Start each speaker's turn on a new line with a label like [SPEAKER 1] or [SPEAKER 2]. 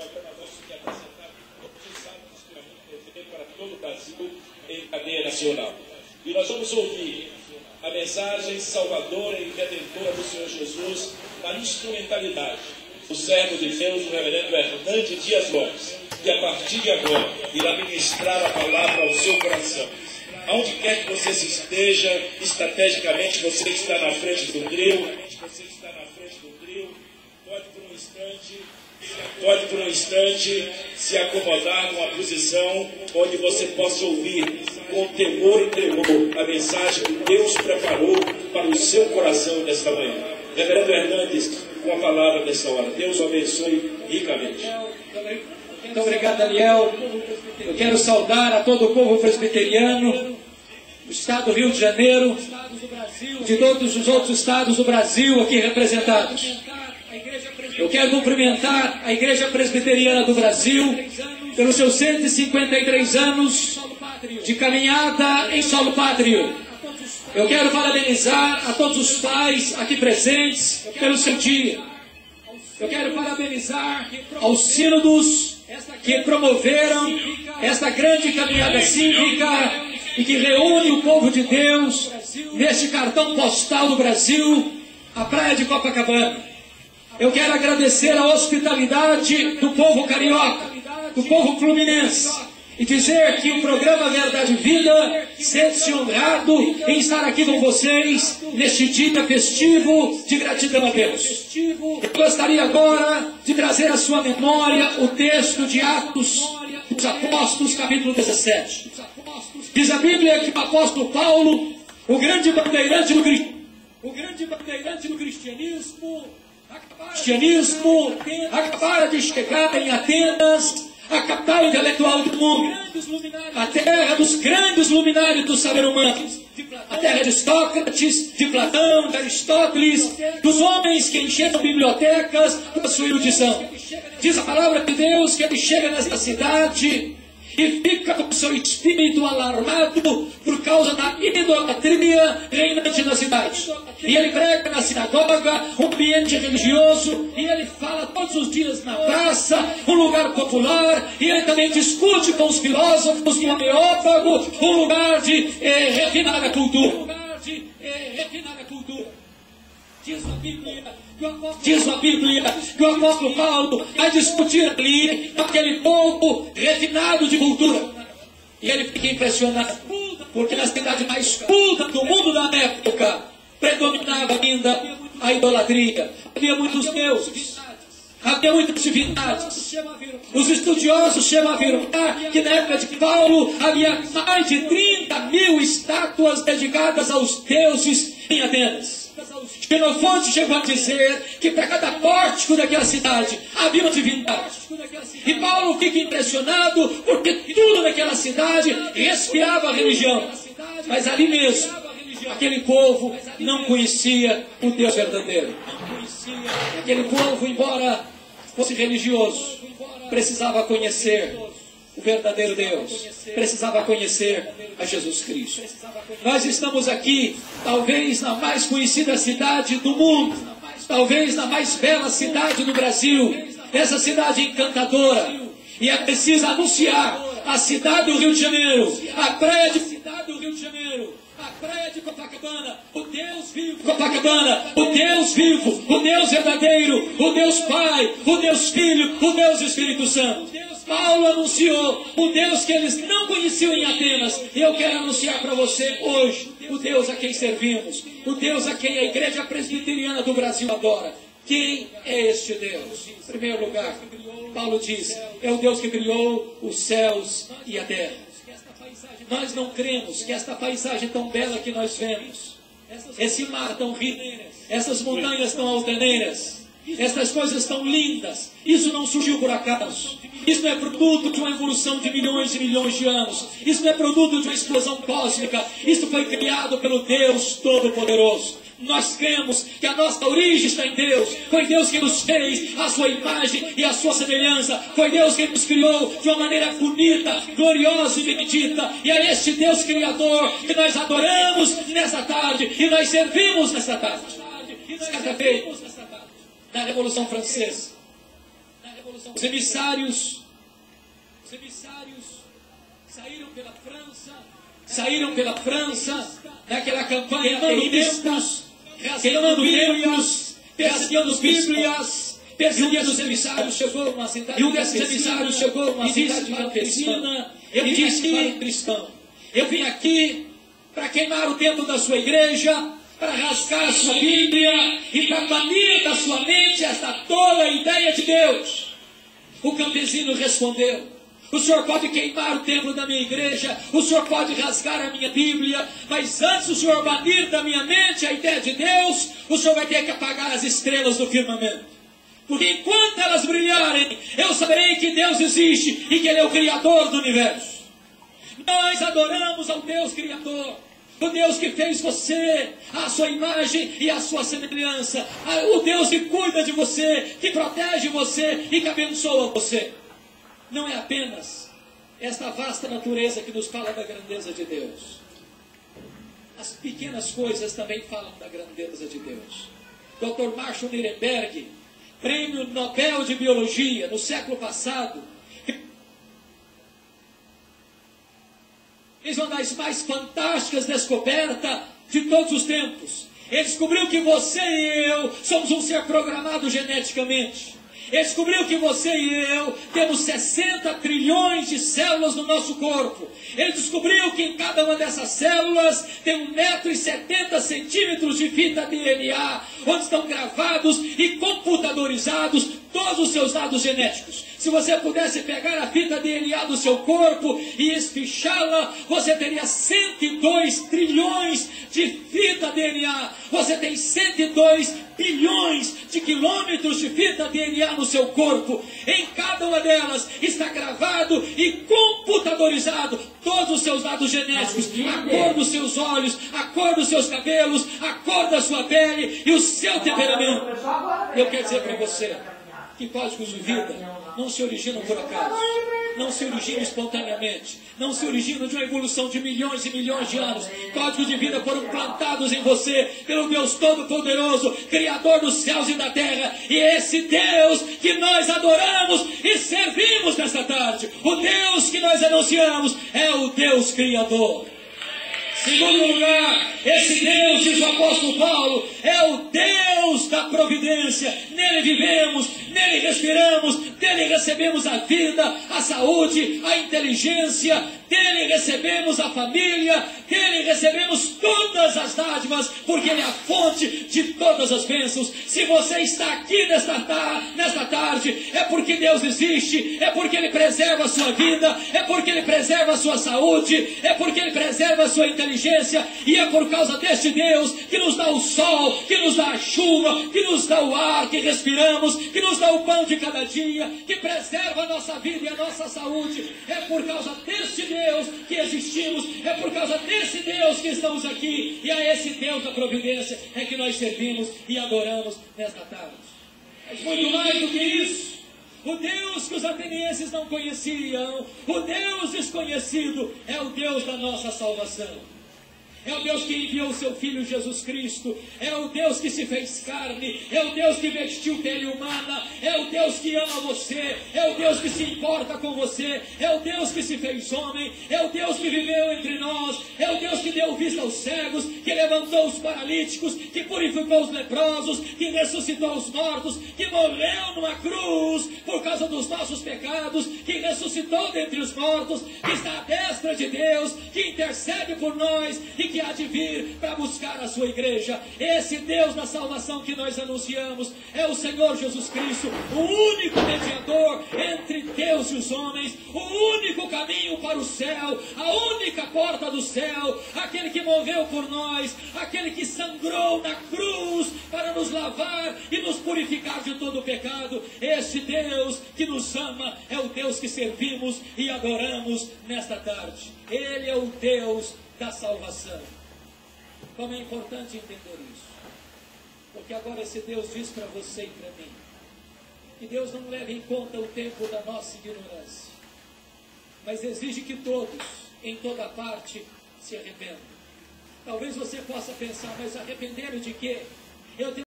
[SPEAKER 1] que apresentar todos os atos que a gente tem para todo o Brasil em cadeia nacional. E nós vamos ouvir a mensagem salvadora e redentora do Senhor Jesus na instrumentalidade do servo de Deus, o reverendo Hernande Dias Lopes, que a partir de agora irá ministrar a palavra ao seu coração. Aonde quer que você esteja, estrategicamente você está na frente do grill, pode por um instante se acomodar numa posição onde você possa ouvir com temor e tremor a mensagem que Deus preparou para o seu coração nesta manhã. Reverendo Hernandes, com a palavra nesta hora. Deus o abençoe ricamente.
[SPEAKER 2] Muito obrigado, Daniel. Eu quero saudar a todo o povo presbiteriano do estado do Rio de Janeiro, de todos os outros estados do Brasil aqui representados. Eu quero cumprimentar a Igreja Presbiteriana do Brasil pelos seus 153 anos de caminhada em solo pátrio. Eu quero parabenizar a todos os pais aqui presentes pelo seu dia. Eu quero parabenizar aos sínodos que promoveram esta grande caminhada cívica e que reúne o povo de Deus neste cartão postal do Brasil, a Praia de Copacabana. Eu quero agradecer a hospitalidade do povo carioca, do povo fluminense, e dizer que o programa Verdade e Vida sente-se honrado em estar aqui com vocês neste dia festivo de gratidão a Deus. Eu gostaria agora de trazer à sua memória o texto de Atos dos Apóstolos, capítulo 17. Diz a Bíblia que o apóstolo Paulo, o grande bandeirante do cristianismo, acabara de chegar em Atenas, a capital intelectual do mundo, a terra dos grandes luminares do saber humano, a terra de Sócrates, de Platão, de Aristóteles, dos homens que encheram bibliotecas com a sua erudição. Diz a palavra de Deus que ele chega nesta cidade e fica com seu espírito alarmado por causa da idolatria reinante na cidade. E ele prega na sinagoga, um ambiente religioso, e ele fala todos os dias na praça, um lugar popular, e ele também discute com os filósofos no Areópago, um lugar de refinar a cultura. Diz a Bíblia que o apóstolo Paulo vai discutir ali com aquele povo refinado de cultura. E ele fica impressionado, porque na cidade mais culta do mundo da época predominava ainda a idolatria. Havia muitos deuses, havia muitas divindades. Os estudiosos chegam a afirmar que na época de Paulo havia mais de 30.000 estátuas dedicadas aos deuses em Atenas. Xenofonte chegou a dizer que para cada pórtico daquela cidade havia uma divindade. E Paulo fica impressionado porque tudo naquela cidade respirava a religião. Mas ali mesmo, aquele povo não conhecia o Deus verdadeiro. Aquele povo, embora fosse religioso, precisava conhecer o verdadeiro Deus, precisava conhecer a Jesus Cristo. Nós estamos aqui, talvez na mais conhecida cidade do mundo, talvez na mais bela cidade do Brasil, essa cidade encantadora, e é preciso anunciar a cidade do Rio de Janeiro, a praia de Copacabana, o Deus vivo, Copacabana, o Deus vivo, o Deus verdadeiro, o Deus Pai, o Deus Filho, o Deus Espírito Santo. Paulo anunciou o Deus que eles não conheciam em Atenas, e eu quero anunciar para você hoje o Deus a quem servimos, o Deus a quem a Igreja Presbiteriana do Brasil adora. Quem é este Deus? Em primeiro lugar, Paulo diz, é o Deus que criou os céus e a terra. Nós não cremos que esta paisagem tão bela que nós vemos, esse mar tão rico, essas montanhas tão altaneiras, estas coisas tão lindas, isso não surgiu por acaso. Isso não é produto de uma evolução de milhões e milhões de anos. Isso não é produto de uma explosão cósmica. Isso foi criado pelo Deus Todo-Poderoso. Nós cremos que a nossa origem está em Deus. Foi Deus que nos fez a sua imagem e a sua semelhança. Foi Deus que nos criou de uma maneira bonita, gloriosa e bendita. E é este Deus Criador que nós adoramos nesta tarde e nós servimos nesta tarde. Certa vez, na Revolução Francesa, Os emissários saíram pela França naquela campanha terrível, queimando templos, perseguindo Bíblias. E um desses emissários chegou a uma cidade campesina. Eu vim aqui para queimar o templo da sua igreja, para rasgar a sua Bíblia e para banir da sua mente esta tola ideia de Deus. O campesino respondeu: o senhor pode queimar o templo da minha igreja, o senhor pode rasgar a minha Bíblia, mas antes o senhor banir da minha mente a ideia de Deus, o senhor vai ter que apagar as estrelas do firmamento. Porque enquanto elas brilharem, eu saberei que Deus existe e que Ele é o Criador do universo. Nós adoramos ao Deus Criador, o Deus que fez você, a sua imagem e a sua semelhança, o Deus que cuida de você, que protege você e que abençoa você. Não é apenas esta vasta natureza que nos fala da grandeza de Deus. As pequenas coisas também falam da grandeza de Deus. Dr. Marshall Nirenberg, Prêmio Nobel de Biologia no século passado, fez uma das mais fantásticas descobertas de todos os tempos. Ele descobriu que você e eu somos um ser programado geneticamente. Ele descobriu que você e eu temos 60 trilhões de células no nosso corpo. Ele descobriu que em cada uma dessas células tem 1,70 m de fita DNA, onde estão gravados e computadorizados todos os seus dados genéticos. Se você pudesse pegar a fita DNA do seu corpo e espichá-la, você teria 102 trilhões de fita DNA. Você tem 102 bilhões de quilômetros de fita DNA no seu corpo. Em cada uma delas está gravado e computadorizado todos os seus dados genéticos, a cor dos seus olhos, a cor dos seus cabelos, a cor da sua pele e o seu temperamento. Eu quero dizer para você que códigos de vida não se originam por acaso, não se originam espontaneamente, não se originam de uma evolução de milhões e milhões de anos. Códigos de vida foram plantados em você pelo Deus Todo-Poderoso, Criador dos céus e da terra. E esse Deus que nós adoramos e servimos nesta tarde, o Deus que nós anunciamos, é o Deus Criador. Segundo lugar, esse Deus, diz o apóstolo Paulo, é o Deus da providência. Nele vivemos, nele respiramos, dele recebemos a vida, a saúde, a inteligência, dele recebemos a família, dele recebemos todas as dádivas, porque ele é a fonte de todas as bênçãos. Se você está aqui nesta tarde, é porque Deus existe, é porque ele preserva a sua vida, é porque ele preserva a sua saúde, é porque ele preserva a sua inteligência, e é por causa deste Deus que nos dá o sol, que nos dá a chuva, que nos dá o ar que respiramos, que nos dá o pão de cada dia, que preserva a nossa vida e a nossa saúde. É por causa deste Deus que existimos, é por causa desse Deus que estamos aqui, e a esse Deus da providência é que nós servimos e adoramos nesta tarde. Mas muito mais do que isso, o Deus que os atenienses não conheciam, o Deus desconhecido, é o Deus da nossa salvação. É o Deus que enviou o seu Filho Jesus Cristo, é o Deus que se fez carne, é o Deus que vestiu pele humana, é o Deus que ama você, é o Deus que se importa com você, é o Deus que se fez homem, é o Deus que viveu entre nós, é o Deus que deu vista aos cegos, que levantou os paralíticos, que purificou os leprosos, que ressuscitou os mortos, que morreu numa cruz por causa dos nossos pecados, que ressuscitou dentre os mortos, que está à destra de Deus, que intercede por nós e que há de vir para buscar a sua igreja. Esse Deus da salvação que nós anunciamos é o Senhor Jesus Cristo, o único mediador entre Deus e os homens, o único caminho para o céu, a única porta do céu, aquele que morreu por nós, aquele que sangrou na cruz para nos lavar e nos purificar de todo o pecado. Esse Deus que nos ama é o Deus que servimos e adoramos nesta tarde. Ele é o Deus da salvação. Como é importante entender isso, porque agora esse Deus diz para você e para mim que Deus não leva em conta o tempo da nossa ignorância, mas exige que todos, em toda parte, se arrependam. Talvez você possa pensar, mas arrepender de quê? Eu tenho